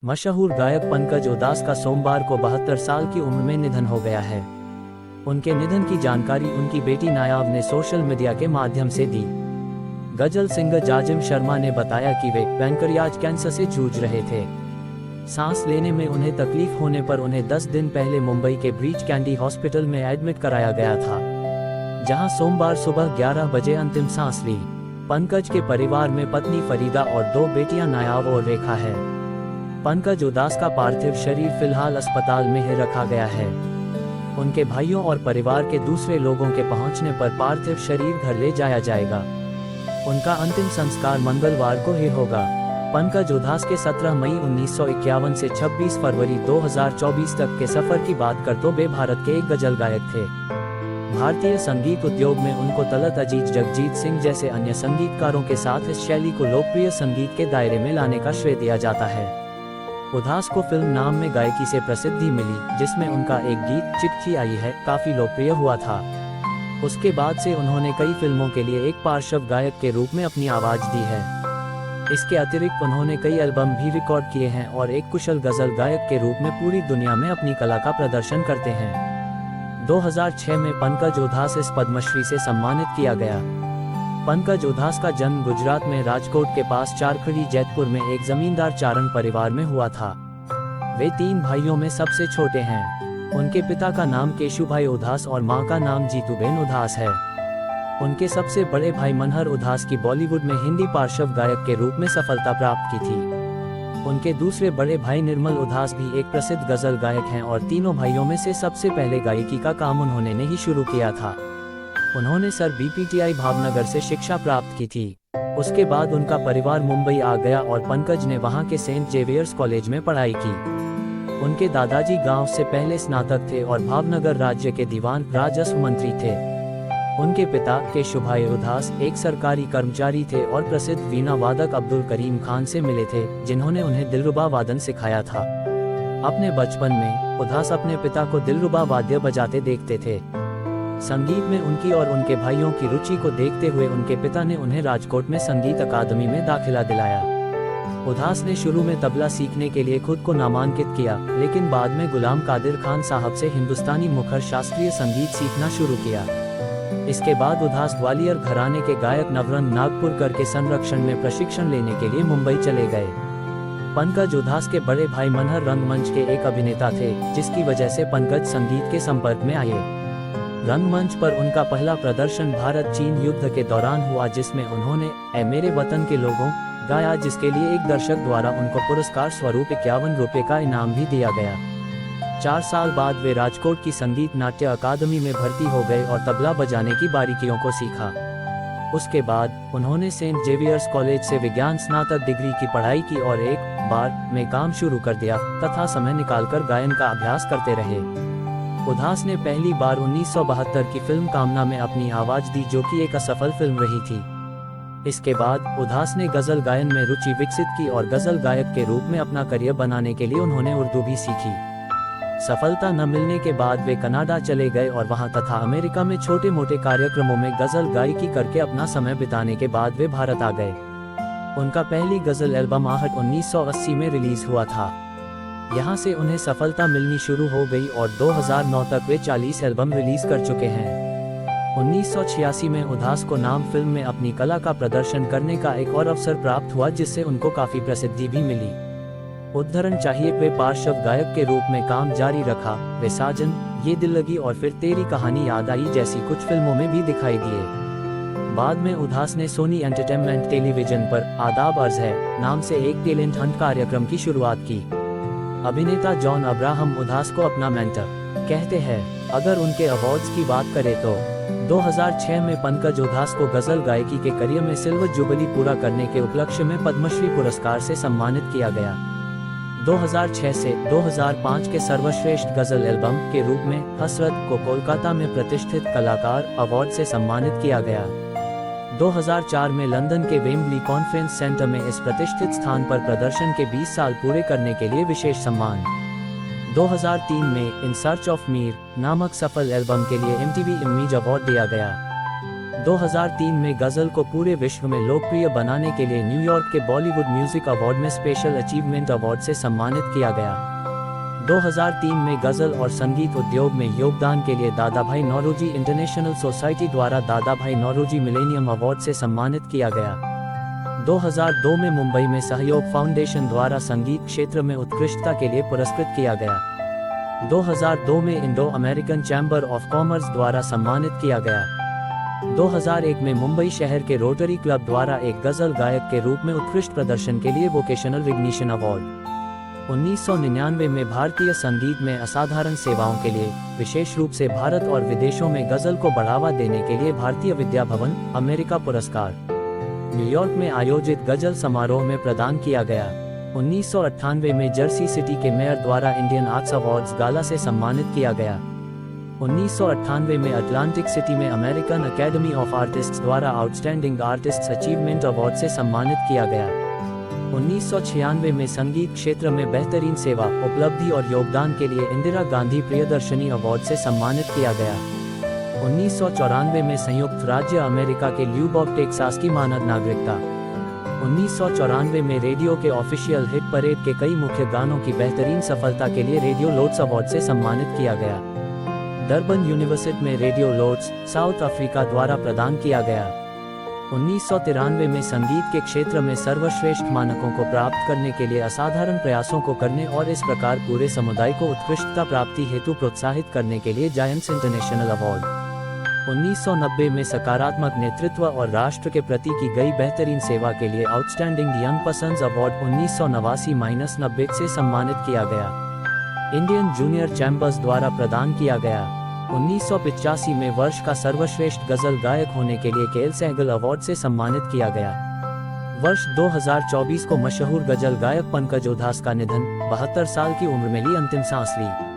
मशहूर गायक पंकज उधास का सोमवार को 72 साल की उम्र में निधन हो गया है। उनके निधन की जानकारी उनकी बेटी नायाब ने सोशल मीडिया के माध्यम से दी। गजल सिंगर जाजिम शर्मा ने बताया कि वे पैंक्रियाज कैंसर से जूझ रहे थे। सांस लेने में उन्हें तकलीफ होने पर उन्हें 10 दिन पहले मुंबई के ब्रीच कैंडी हॉस्पिटल में एडमिट कराया गया था, जहां सोमवार सुबह 11 बजे अंतिम सांस ली। पंकज के परिवार में पत्नी फरीदा और 2 बेटियां नायाब और रेखा है। पंकज उधास का पार्थिव शरीर फिलहाल अस्पताल में ही रखा गया है। उनके भाइयों और परिवार के दूसरे लोगों के पहुंचने पर पार्थिव शरीर घर ले जाया जाएगा। उनका अंतिम संस्कार मंगलवार को ही होगा। पंकज उधास के 17 मई 1951 से 26 फरवरी 2024 तक के सफर की बात कर तो वे भारत के एक गजल गायक थे। भारतीय संगीत उद्योग में उनको तलत अजीज जगजीत सिंह जैसे अन्य संगीतकारों के साथ इस शैली को लोकप्रिय संगीत के दायरे में लाने का श्रेय दिया जाता है। उधास को फिल्म नाम में गायकी से प्रसिद्धि मिली, जिसमें उनका एक गीत चिट्ठी आई है काफी लोकप्रिय हुआ था। उसके बाद से उन्होंने कई फिल्मों के लिए एक पार्श्व गायक के रूप में अपनी आवाज दी है। इसके अतिरिक्त उन्होंने कई एल्बम भी रिकॉर्ड किए हैं और एक कुशल गजल गायक के रूप में पूरी दुनिया में अपनी कला का प्रदर्शन करते हैं। 2006 में पंकज उधास इस पद्मश्री से सम्मानित किया गया। पंकज उधास का जन्म गुजरात में राजकोट के पास चारखड़ी जैतपुर में एक जमींदार चारण परिवार में हुआ था। वे 3 भाइयों में सबसे छोटे हैं। उनके पिता का नाम केशुभाई उधास और मां का नाम जीतूबेन उधास है। उनके सबसे बड़े भाई मनहर उधास की बॉलीवुड में हिंदी पार्श्व गायक के रूप में सफलता प्राप्त की थी। उनके दूसरे बड़े भाई निर्मल उधास भी एक प्रसिद्ध गजल गायक हैं और तीनों भाइयों में से सबसे पहले गायकी का काम उन्होंने ने ही शुरू किया था। उन्होंने सर बीपीटीआई भावनगर से शिक्षा प्राप्त की थी। उसके बाद उनका परिवार मुंबई आ गया और पंकज ने वहां के सेंट जेवियर्स कॉलेज में पढ़ाई की। उनके दादाजी गांव से पहले स्नातक थे और भावनगर राज्य के दीवान राजस्व मंत्री थे। उनके पिता केशुभाई उधास एक सरकारी कर्मचारी थे और प्रसिद्ध वीणा वादक अब्दुल करीम खान से मिले थे, जिन्होंने उन्हें दिलरुबा वादन सिखाया था। अपने बचपन में उधास अपने पिता को दिलरुबा वाद्य बजाते देखते थे। संगीत में उनकी और उनके भाइयों की रुचि को देखते हुए उनके पिता ने उन्हें राजकोट में संगीत अकादमी में दाखिला दिलाया। उधास ने शुरू में तबला सीखने के लिए खुद को नामांकित किया, लेकिन बाद में गुलाम कादिर खान साहब से हिंदुस्तानी मुखर शास्त्रीय संगीत सीखना शुरू किया। इसके बाद उधास ग्वालियर घराने के गायक नवरंग नागपुरकर के संरक्षण में प्रशिक्षण लेने के लिए मुंबई चले गए। पंकज उधास के बड़े भाई मनहर रंगमंच के एक अभिनेता थे, जिसकी वजह से पंकज संगीत के संपर्क में आए। रंगमंच पर उनका पहला प्रदर्शन भारत चीन युद्ध के दौरान हुआ, जिसमें उन्होंने ए मेरे वतन के लोगों गाया, जिसके लिए एक दर्शक द्वारा उनको पुरस्कार स्वरूप 51 रुपए का इनाम भी दिया गया। 4 साल बाद वे राजकोट की संगीत नाट्य अकादमी में भर्ती हो गए और तबला बजाने की बारीकियों को सीखा। उसके बाद उन्होंने सेंट जेवियर्स कॉलेज से विज्ञान स्नातक डिग्री की पढ़ाई की और एक बार में काम शुरू कर दिया तथा समय निकालकर गायन का अभ्यास करते रहे। उधास ने पहली बार 1972 की फिल्म कामना में अपनी आवाज दी, जो कि एक असफल फिल्म रही थी। इसके बाद उधास ने गजल गायन में रुचि विकसित की और गजल गायक के रूप में अपना करियर बनाने के लिए उन्होंने उर्दू भी सीखी। सफलता न मिलने के बाद वे कनाडा चले गए और वहां तथा अमेरिका में छोटे मोटे कार्यक्रमों में गजल गायकी करके अपना समय बिताने के बाद वे भारत आ गए। उनका पहली गजल एल्बम आहट 1980 में रिलीज हुआ था। यहां से उन्हें सफलता मिलनी शुरू हो गई और 2009 तक वे 40 एल्बम रिलीज कर चुके हैं। 1986 में उधास को नाम फिल्म में अपनी कला का प्रदर्शन करने का एक और अवसर प्राप्त हुआ, जिससे उनको काफी प्रसिद्धि भी मिली। उदाहरण चाहिए वे पार्श्व गायक के रूप में काम जारी रखा। वे साजन, ये दिल लगी और फिर तेरी कहानी याद आई जैसी कुछ फिल्मों में भी दिखाई दिए। बाद में उधास ने सोनी एंटरटेनमेंट टेलीविजन पर आदाब अर्ज है नाम से एक टैलेंट हंट कार्यक्रम की शुरुआत की। अभिनेता जॉन अब्राहम उधास को अपना मेंटर कहते हैं। अगर उनके अवार्ड्स की बात करें तो 2006 में पंकज उधास को गजल गायकी के करियर में सिल्वर जुबली पूरा करने के उपलक्ष्य में पद्मश्री पुरस्कार से सम्मानित किया गया। 2006 से 2005 के सर्वश्रेष्ठ गजल एल्बम के रूप में हसरत को कोलकाता में प्रतिष्ठित कलाकार अवार्ड से सम्मानित किया गया। 2004 में लंदन के वेम्बली कॉन्फ्रेंस सेंटर में इस प्रतिष्ठित स्थान पर प्रदर्शन के 20 साल पूरे करने के लिए विशेष सम्मान। 2003 में इन सर्च ऑफ मीर नामक सफल एल्बम के लिए MTV इमेज अवार्ड दिया गया। 2003 में गजल को पूरे विश्व में लोकप्रिय बनाने के लिए न्यूयॉर्क के बॉलीवुड म्यूजिक अवार्ड में स्पेशल अचीवमेंट अवार्ड से सम्मानित किया गया। 2003 में गजल और संगीत उद्योग में योगदान के लिए दादाभाई नौरोजी इंटरनेशनल सोसाइटी द्वारा दादाभाई नौरोजी मिलेनियम अवार्ड से सम्मानित किया गया। 2002 में मुंबई में सहयोग फाउंडेशन द्वारा संगीत क्षेत्र में उत्कृष्टता के लिए पुरस्कृत किया गया। 2002 में Indo American chamber of commerce द्वारा सम्मानित किया गया। 2001 में मुंबई शहर के रोटरी क्लब द्वारा एक गजल गायक के रूप में उत्कृष्ट प्रदर्शन के लिए वोकेशनल रिकग्निशन अवार्ड। 1999 में भारतीय संगीत में असाधारण सेवाओं के लिए विशेष रूप से भारत और विदेशों में गजल को बढ़ावा देने के लिए भारतीय विद्या भवन अमेरिका पुरस्कार न्यूयॉर्क में आयोजित गजल समारोह में प्रदान किया गया। 1998 में जर्सी सिटी के मेयर द्वारा इंडियन आर्ट्स अवार्ड्स गाला से सम्मानित किया गया। 1998 में अटलांटिक सिटी में अमेरिकन अकेडमी ऑफ आर्टिस्ट्स द्वारा आउटस्टैंडिंग आर्टिस्ट्स अचीवमेंट अवार्ड से सम्मानित किया गया। 1996 में संगीत क्षेत्र में बेहतरीन सेवा उपलब्धि और योगदान के लिए इंदिरा गांधी प्रियदर्शनी अवार्ड से सम्मानित किया गया। 1994 में संयुक्त राज्य अमेरिका के ल्यूबॉर्ग टेक्सास की मानद नागरिकता। 1994 में रेडियो के ऑफिशियल हिट परेड के कई मुख्य गानों की बेहतरीन सफलता के लिए रेडियो लोड्स अवार्ड से सम्मानित किया गया। डरबन यूनिवर्सिटी में रेडियो लोड्स साउथ अफ्रीका द्वारा प्रदान किया गया। 1993 में संगीत के क्षेत्र में सर्वश्रेष्ठ मानकों को प्राप्त करने के लिए असाधारण प्रयासों को करने और इस प्रकार पूरे समुदाय को उत्कृष्टता प्राप्ति हेतु प्रोत्साहित करने के लिए जायंट्स इंटरनेशनल अवार्ड। 1990 में सकारात्मक नेतृत्व और राष्ट्र के प्रति की गई बेहतरीन सेवा के लिए आउटस्टैंडिंग यंग पर्सन्स अवार्ड 1989-90 से सम्मानित किया गया। इंडियन जूनियर चैम्बर्स द्वारा प्रदान किया गया। 1985 में वर्ष का सर्वश्रेष्ठ गजल गायक होने के लिए केएल सहगल अवार्ड से सम्मानित किया गया। वर्ष 2024 को मशहूर गजल गायक पंकज उधास का निधन, 72 साल की उम्र में ली अंतिम सांस ली।